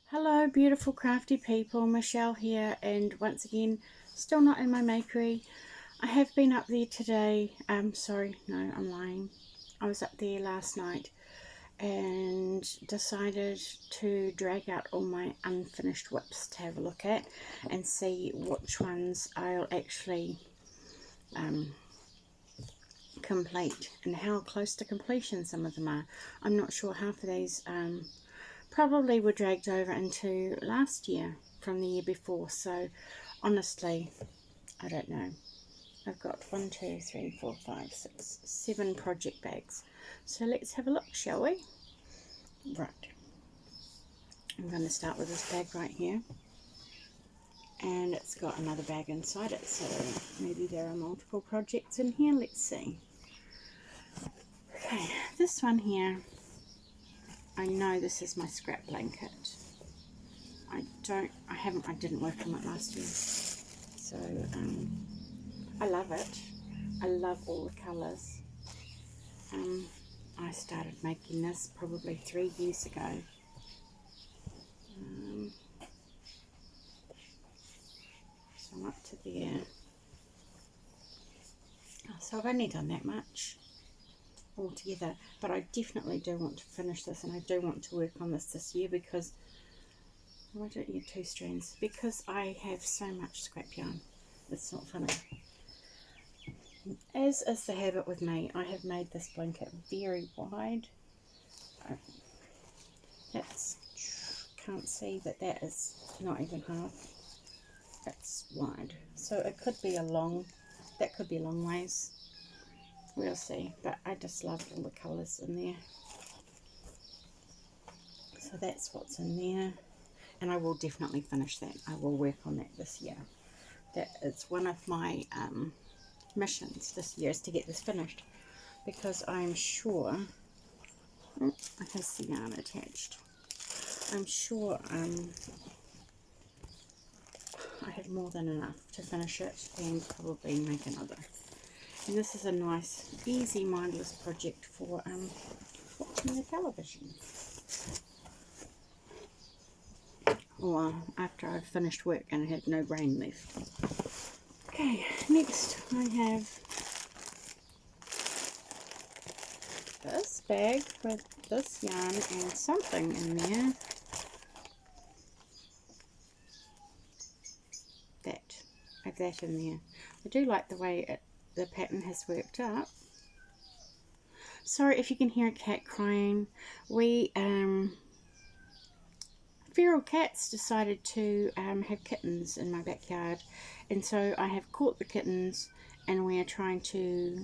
Hello beautiful crafty people, Michelle here, and once again still not in my makery. I have been up there today. Sorry, no, I'm lying. I was up there last night and decided to drag out all my unfinished whips to have a look at and see which ones I'll actually complete and how close to completion some of them are. I'm not sure. Half of these probably were dragged over into last year from the year before, so honestly I don't know. I've got 1, 2, 3, 4, 5, 6, 7 project bags, so let's have a look, shall we? Right, I'm going to start with this bag right here, and it's got another bag inside it, so maybe there are multiple projects in here. Let's see. Okay, this one here, I know this is my scrap blanket. I didn't work on it last year, so I love it. I love all the colours. I started making this probably 3 years ago. So I'm up to there. So I've only done that much altogether, but I definitely do want to finish this, and I do want to work on this year because I don't need 2 strands, because I have so much scrap yarn. It's not funny. As is the habit with me, I have made this blanket very wide. Can't see, but that is not even half. It's wide, so it could be that could be a long ways. We'll see, but I just love all the colours in there. So that's what's in there, and I will definitely finish that. I will work on that this year. That is one of my missions this year, is to get this finished, because I'm sure it has the yarn attached. I'm sure I have more than enough to finish it and probably make another. And this is a nice, easy, mindless project for watching the television, or after I've finished work and I have no brain left. Okay, next I have this bag with this yarn and something in there. I have that in there. I do like the way the pattern has worked up. Sorry if you can hear a cat crying. We feral cats decided to have kittens in my backyard, and so I have caught the kittens, and we are trying to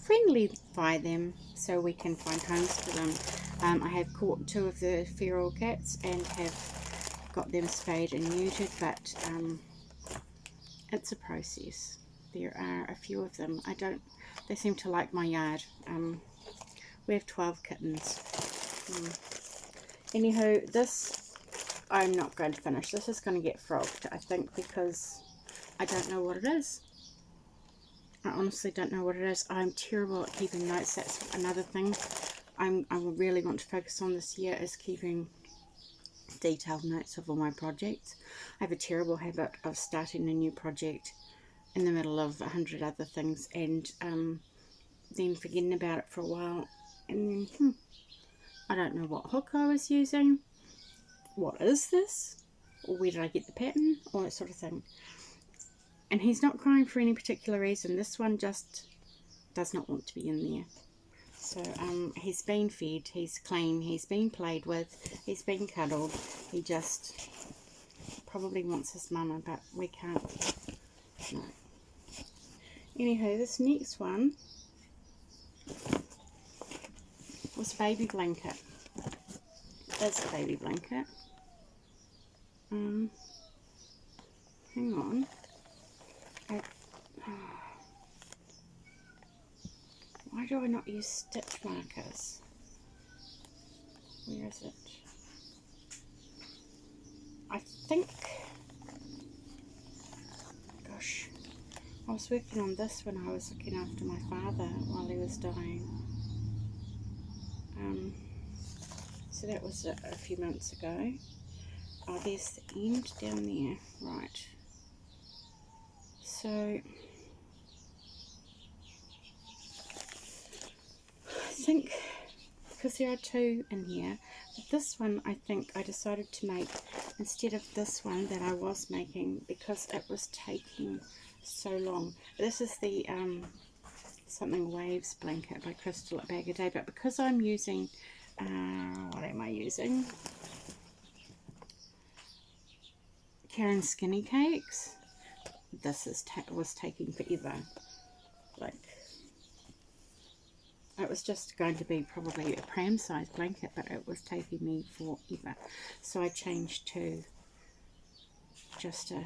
friendlyfy them so we can find homes for them. I have caught 2 of the feral cats and have got them spayed and neutered, but it's a process. There are a few of them. They seem to like my yard. We have 12 kittens. Anywho, this I'm not going to finish. This is going to get frogged, I think, because I don't know what it is. I honestly don't know what it is. I'm terrible at keeping notes. That's another thing I really want to focus on this year, is keeping detailed notes of all my projects. I have a terrible habit of starting a new project in the middle of 100 other things and then forgetting about it for a while, and then I don't know what hook I was using, what is this, or where did I get the pattern, all that sort of thing. And he's not crying for any particular reason. This one just does not want to be in there. So he's been fed, he's clean, he's been played with, he's been cuddled. He just probably wants his mama, but we can't. No. Anywho, this next one was a baby blanket. It's a baby blanket. Hang on. Why do I not use stitch markers? Where is it? I think, gosh, I was working on this when I was looking after my father while he was dying. So that was a few months ago. Oh, there's the end down there. Right. So I think because there are two in here, but this one I think I decided to make instead of this one that I was making because it was taking so long. This is the Something Waves blanket by Crystal at Bag a Day, but because I'm using what am I using? Karen Skinny Cakes. This was taking forever. Like, it was just going to be probably a pram size blanket, but it was taking me forever. So I changed to just a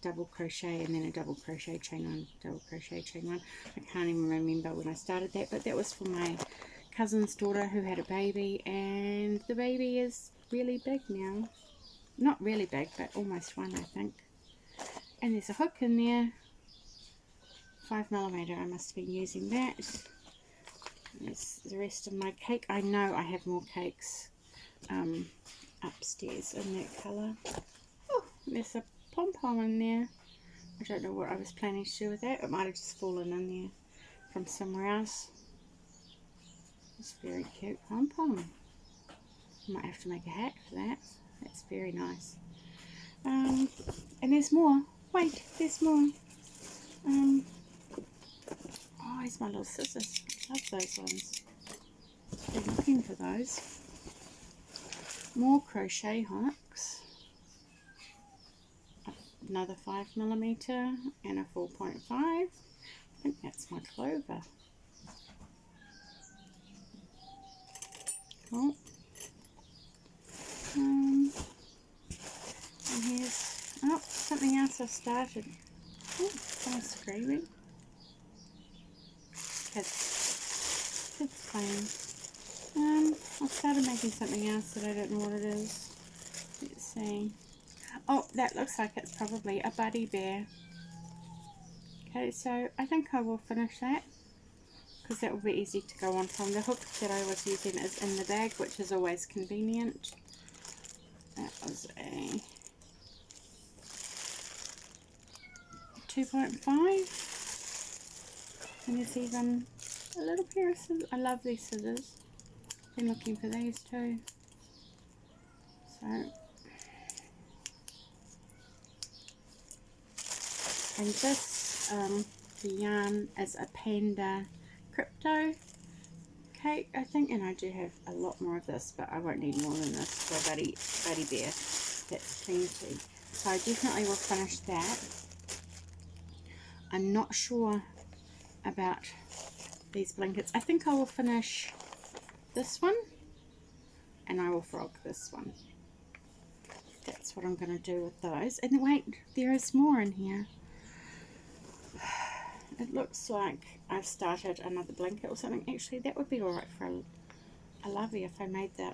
double crochet and then a double crochet chain on, double crochet chain one. I can't even remember when I started that, but that was for my cousin's daughter who had a baby, and the baby is really big now. Not really big, but almost one, I think. And there's a hook in there, 5mm. I must have been using that. There's the rest of my cake. I know I have more cakes upstairs in that colour. Oh, there's a pom-pom in there. I don't know what I was planning to do with that. It might have just fallen in there from somewhere else. It's a very cute pom-pom. I might have to make a hat for that. That's very nice. And there's more. Wait, there's more. Oh, here's my little scissors. I love those ones. Been looking for those. More crochet hooks. Another 5mm and a 4.5. I think that's my clover. Cool. And here's something else I've started. Oh, someone's screaming. Kids playing. I started making something else that I don't know what it is. Let's see. Oh, that looks like it's probably a buddy bear. Okay, so I think I will finish that because that will be easy to go on from. The hook that I was using is in the bag, which is always convenient. That was a 2.5, and there's even a little pair of scissors. I love these scissors. Been looking for these too. So, and this the yarn is a Panda Crypto cake, I think, and I do have a lot more of this, but I won't need more than this for a buddy bear. That's plenty. So I definitely will finish that. I'm not sure about these blankets. I think I will finish this one and I will frog this one. That's what I'm going to do with those. And wait, there is more in here. It looks like I've started another blanket or something. Actually, that would be alright for a lovey if I made the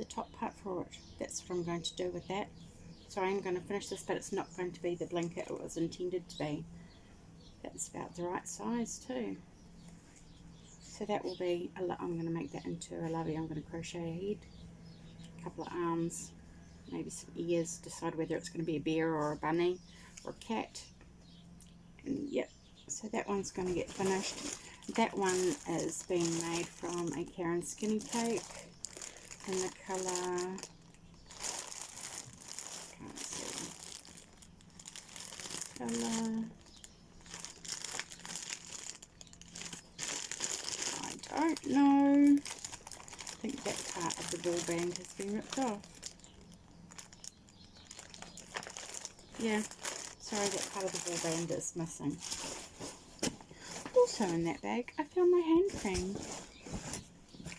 top part for it. That's what I'm going to do with that. So I'm going to finish this, but it's not going to be the blanket it was intended to be. That's about the right size too. So that will be, I'm going to make that into a lovey. I'm going to crochet a head, a couple of arms, maybe some ears, decide whether it's going to be a bear or a bunny or a cat. And yep, so that one's going to get finished. That one is being made from a Karen Skinny Cake in the colour, can't see, colour, I don't know. I think that part of the ball band has been ripped off. Yeah, sorry, that part of the ball band is missing. Also in that bag, I found my hand cream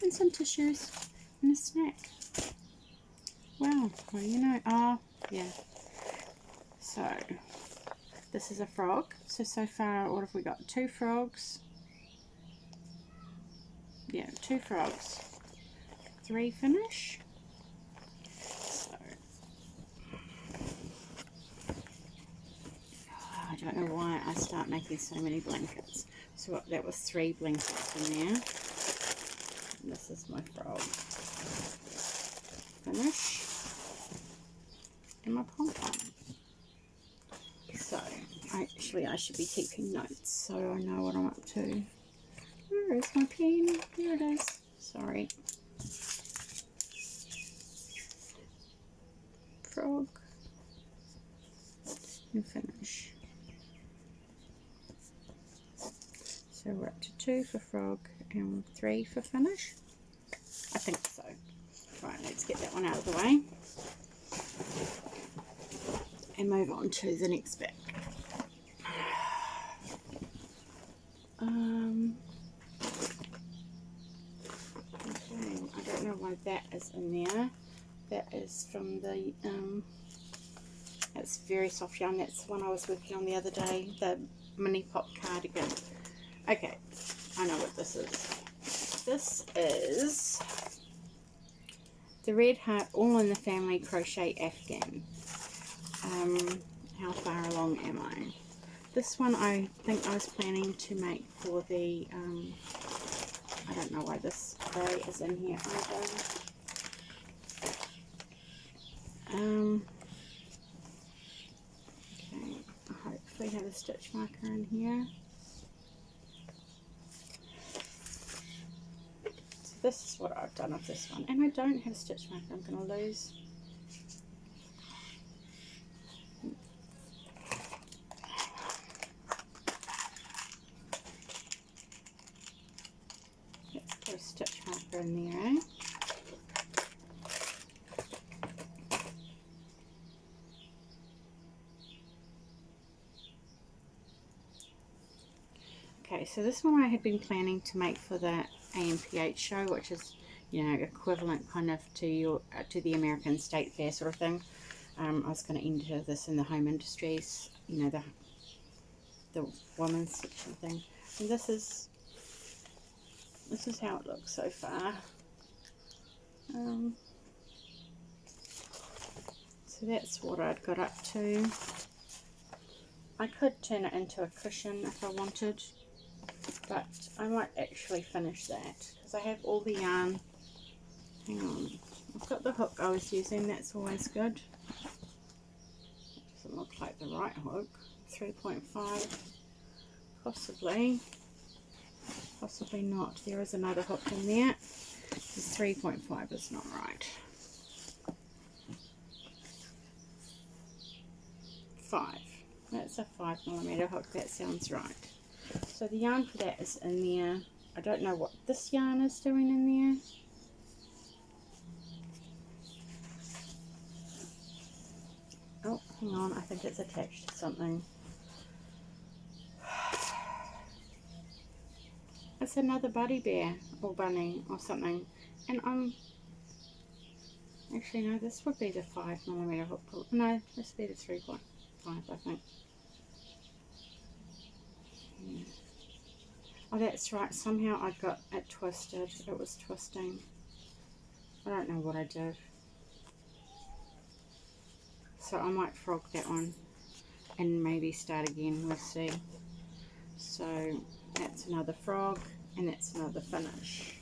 and some tissues and a snack. Wow, what do you know? Oh, yeah. So, this is a frog. So far, what have we got? 2 frogs. Yeah, 2 frogs. 3 finish. So, I don't know why I start making so many blankets. So that was 3 blankets in there. And this is my frog. finish, and my pom-pom. So, actually I should be keeping notes so I know what I'm up to. Where is my pen? Here it is. Sorry. Frog and finish. So we're up to 2 for frog and 3 for finish. I think so. Right, let's get that one out of the way and move on to the next bit. Okay, I don't know why that is in there. That is from the, it's very soft yarn. That's the one I was working on the other day, the mini pop cardigan. Okay, I know what this is. This is the Red Heart All in the Family Crochet Afghan. How far along am I? This one I think I was planning to make for the, I don't know why this gray is in here either. Okay, I hopefully have a stitch marker in here. So this is what I've done with this one, and I don't have a stitch marker. I'm going to lose. Let's put a stitch marker in there, eh? Okay, so this one I had been planning to make for the AMPH show, which is, you know, equivalent kind of to your to the American State Fair sort of thing. I was going to enter this in the home industries, you know, the women's section thing. And this is how it looks so far. So that's what I'd got up to. I could turn it into a cushion if I wanted, but I might actually finish that because I have all the yarn. Hang on, I've got the hook I was using, that's always good. It doesn't look like the right hook. 3.5, possibly not. There is another hook in there. This 3.5 is not right. 5. That's a 5mm hook, that sounds right. So the yarn for that is in there. I don't know what this yarn is doing in there. Oh, hang on, I think it's attached to something. It's another buddy bear or bunny or something. And actually no, this would be the 5mm hook. No, this would be the 3.5, I think. Yeah. Oh, that's right. Somehow I got it twisted. It was twisting. I don't know what I did. So I might frog that one and maybe start again. We'll see. So that's another frog and that's another finish.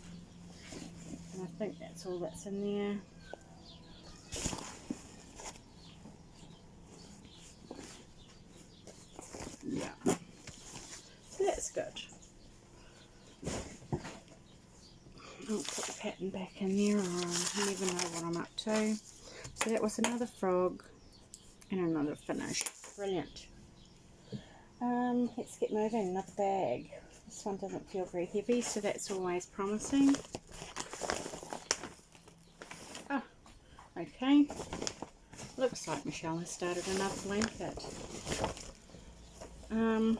And I think that's all that's in there. Yeah. So that's good. I'll put the pattern back in there, or I never know what I'm up to. So that was another frog and another finish. Brilliant. Let's get moving. Another bag. This one doesn't feel very heavy, so that's always promising. Oh, okay. Looks like Michelle has started another blanket. And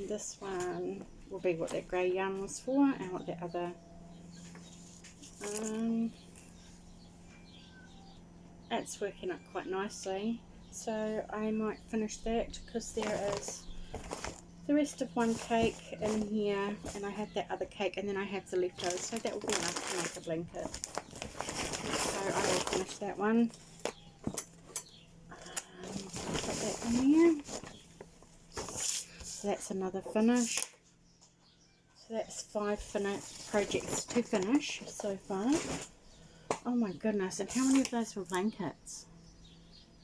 this one will be what that grey yarn was for, and what that other it's working out quite nicely, so I might finish that because there is the rest of one cake in here and I have that other cake and then I have the leftovers, so that will be enough to make a blanket. So I will finish that one. Put that in there. So that's another finish. So that's 5 projects to finish so far. Oh my goodness, and how many of those were blankets?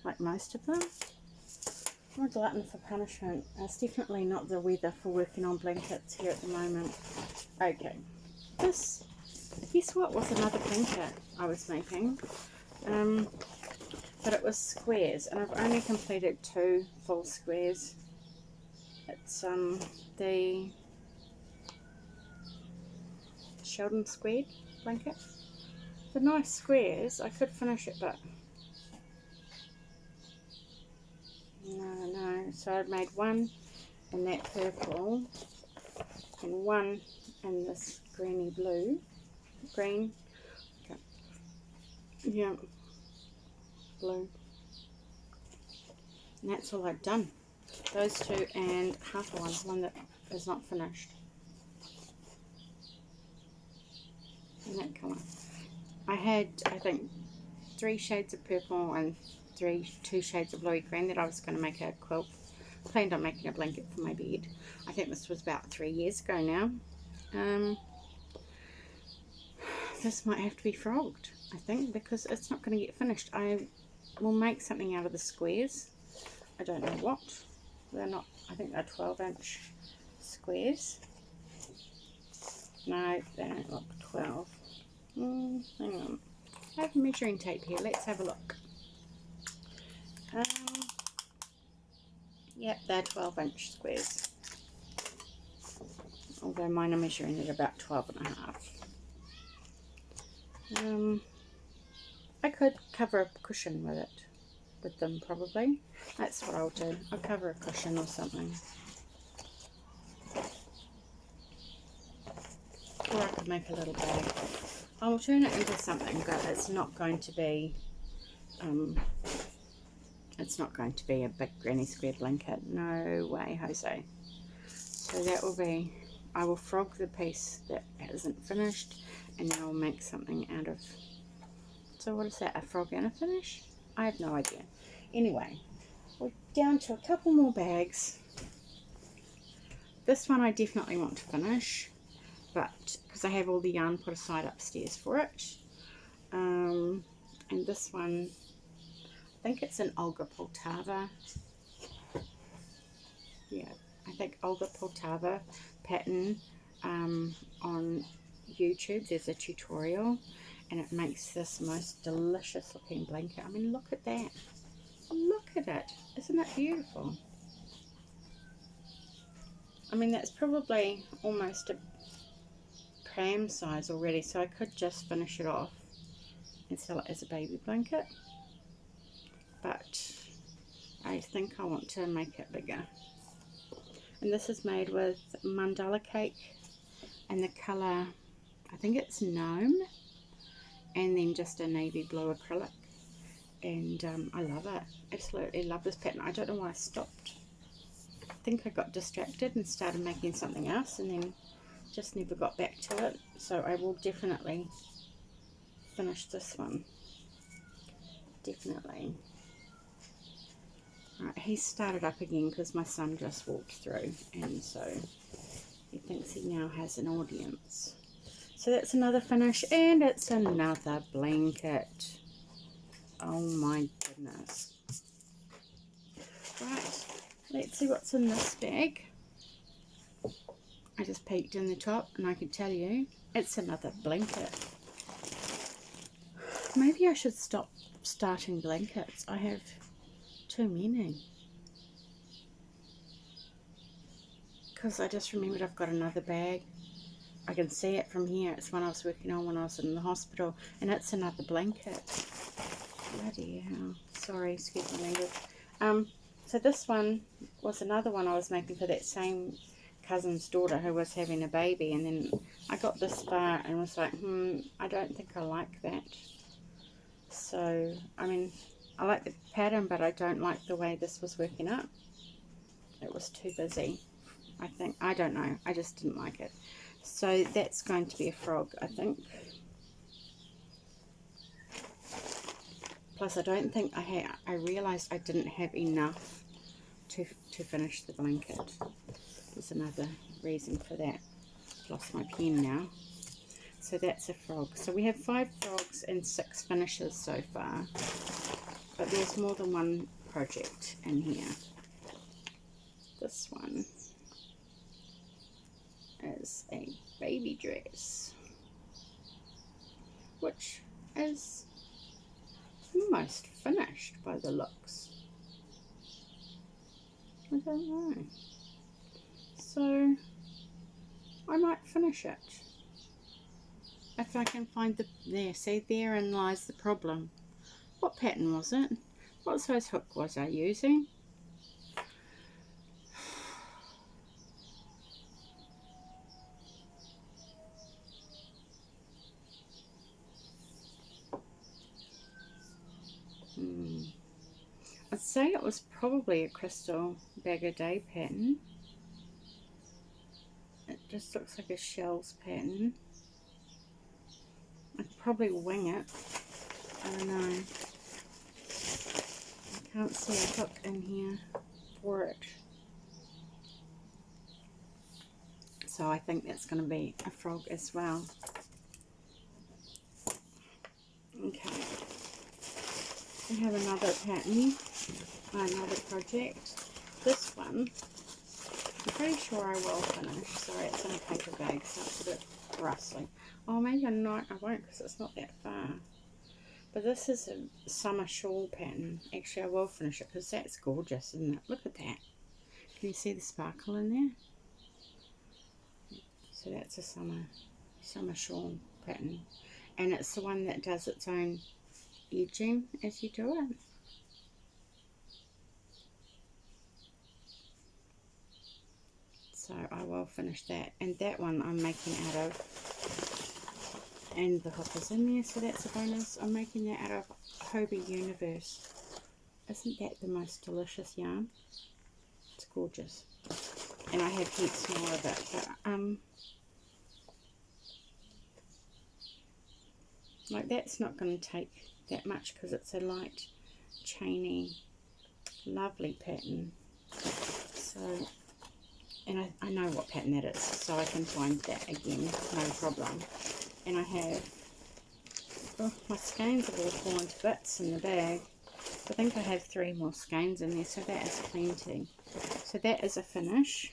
Like most of them? I'm a glutton for punishment. It's definitely not the weather for working on blankets here at the moment. Okay, this, guess what, was another blanket I was making. But it was squares, and I've only completed 2 full squares. It's the Sheldon squared blanket. The nice squares. I could finish it, but no. So I've made 1 in that purple and 1 in this greeny blue. Green. Okay. Yeah. Blue. And that's all I've done. Those 2 and half of one that is not finished. In that colour. I had, I think, 3 shades of purple and 2 shades of bluey green that I was going to make a quilt. Planned on making a blanket for my bed. I think this was about 3 years ago now. This might have to be frogged, I think, because it's not going to get finished. I will make something out of the squares. I don't know what. They're not, I think they're 12-inch squares. No, they don't look 12. Hang on. I have measuring tape here. Let's have a look. Yep, they're 12-inch squares. Although mine are measuring at about 12.5. I could cover a cushion with them probably. That's what I'll do. I'll cover a cushion or something. Or I could make a little bag. I'll turn it into something, but it's not going to be a big granny square blanket. No way, Jose. So that will be, I will frog the piece that isn't finished, and then I'll make something out of, so what is that, a frog and a finish? I have no idea. Anyway, we're down to a couple more bags. This one I definitely want to finish, but because I have all the yarn put aside upstairs for it. And this one, I think it's an Olga Poltava. Yeah, I think Olga Poltava pattern on YouTube. There's a tutorial, and it makes this most delicious looking blanket. I mean, look at that. Look at it. Isn't it beautiful? I mean, that's probably almost a pram size already, so I could just finish it off and sell it as a baby blanket, but I think I want to make it bigger. And this is made with mandala cake and the colour, I think it's gnome, and then just a navy blue acrylic, and I love it. Absolutely love this pattern. I don't know why I stopped. I think I got distracted and started making something else, and then just never got back to it. So I will definitely finish this one. Definitely. Right, he started up again because my son just walked through, and so he thinks he now has an audience. So that's another finish, and it's another blanket. Oh my goodness. Right, let's see what's in this bag. I just peeked in the top and I can tell you it's another blanket. Maybe I should stop starting blankets. I have too many. Because I just remembered I've got another bag. I can see it from here. It's one I was working on when I was in the hospital, and it's another blanket. Bloody hell. Sorry, excuse my language. So this one was another one I was making for that same cousin's daughter who was having a baby, and then I got this far and was like, I don't think I like that. So, I mean, I like the pattern, but I don't like the way this was working up. It was too busy, I think. I don't know. I just didn't like it. So that's going to be a frog, I think. Plus, I don't think I realised I didn't have enough to finish the blanket. There's another reason for that. I've lost my pen now. So that's a frog. So we have 5 frogs and 6 finishes so far. But there's more than one project in here. This one is a baby dress, which is almost finished by the looks. I don't know. So I might finish it. If I can find see, therein lies the problem. What pattern was it? What size hook was I using? I'd say it was probably a Crystal Bag a Day pattern. It just looks like a shells pattern. I'd probably wing it. I don't know. I can't see a hook in here for it. So I think that's going to be a frog as well. Okay. We have another pattern, another project. This one, I'm pretty sure I will finish. Sorry, it's in a paper bag, so it's a bit rustly. Oh, maybe I won't because it's not that far. But this is a summer shawl pattern. Actually, I will finish it because that's gorgeous, isn't it? Look at that. Can you see the sparkle in there? So that's a summer shawl pattern. And it's the one that does its own edging as you do it. So I will finish that. And that one I'm making out of, and the hook is in there, so that's a bonus. I'm making that out of Hobie Universe. Isn't that the most delicious yarn? It's gorgeous. And I have heaps more of it. But, like that's not going to take that much because it's a light, chainy, lovely pattern. So, and I know what pattern that is, so I can find that again, no problem. And I have, oh, my skeins have all fallen to bits in the bag. I think I have 3 more skeins in there, so that is plenty. So that is a finish.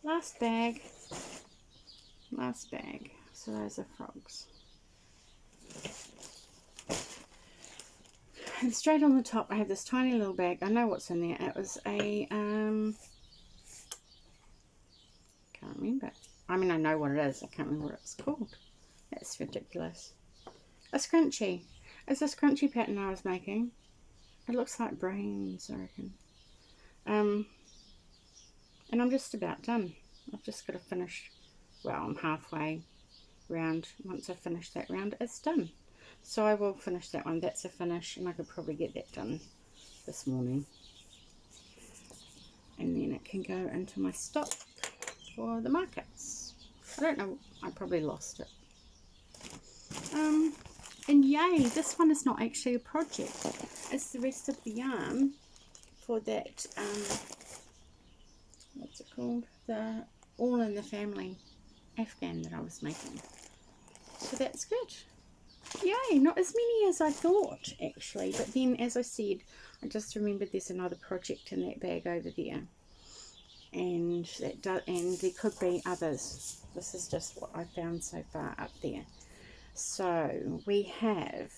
Last bag. So those are frogs. And straight on the top I have this tiny little bag. I know what's in there. It was a can't remember. I mean, I know what it is. I can't remember what it's called. That's ridiculous. A scrunchie. It's a scrunchie pattern I was making. It looks like brains, I reckon. And I'm just about done. I've just got to finish. Well, I'm halfway round. Once I finish that round, it's done. So I will finish that one. That's a finish, and I could probably get that done this morning. And then it can go into my stock for the markets. I don't know. I probably lost it. And yay, this one is not actually a project. It's the rest of the yarn for that, what's it called? The All in the Family Afghan that I was making. So that's good. Yay, not as many as I thought actually, but then as I said, I just remembered there's another project in that bag over there, and there could be others. This is just what I found so far up there. So we have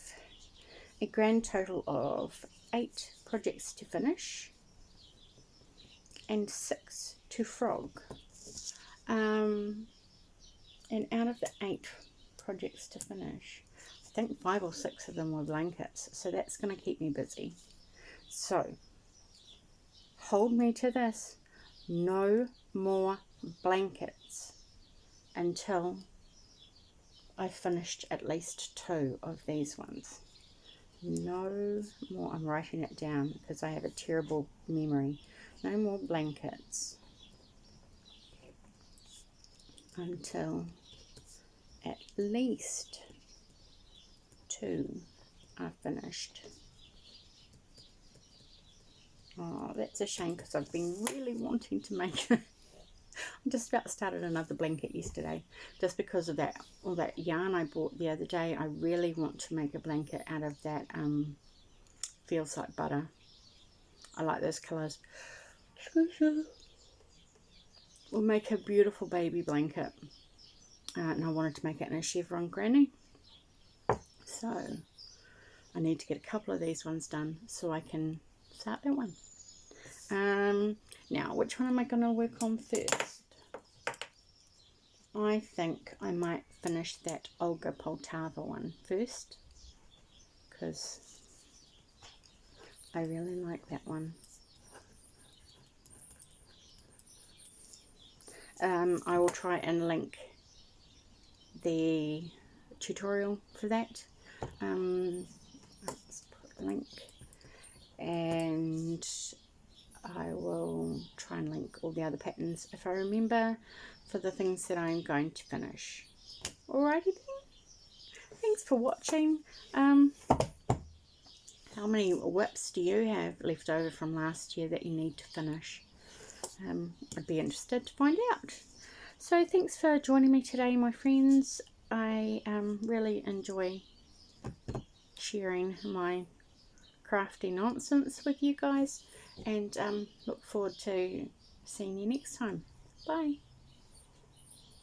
a grand total of 8 projects to finish and 6 to frog. And out of the 8 projects to finish, I think 5 or 6 of them were blankets, so that's going to keep me busy. So hold me to this: no more blankets until I've finished at least 2 of these ones. No more. I'm writing it down because I have a terrible memory. No more blankets until at least 2 are finished. Oh, that's a shame because I've been really wanting to make it. I just about started another blanket yesterday just because of that, all that yarn I bought the other day. I really want to make a blanket out of that Feels Like Butter. I like those colours. We'll make a beautiful baby blanket. And I wanted to make it in a chevron granny. So I need to get a couple of these ones done so I can start that one. Now, which one am I going to work on first? I think I might finish that Olga Poltava one first because I really like that one. I will try and link the tutorial for that. Let's put a link, and I will try and link all the other patterns if I remember for the things that I'm going to finish. Alrighty then. Thanks for watching. How many whips do you have left over from last year that you need to finish? I'd be interested to find out. So thanks for joining me today, my friends. I really enjoy sharing my crafty nonsense with you guys, and look forward to seeing you next time. Bye.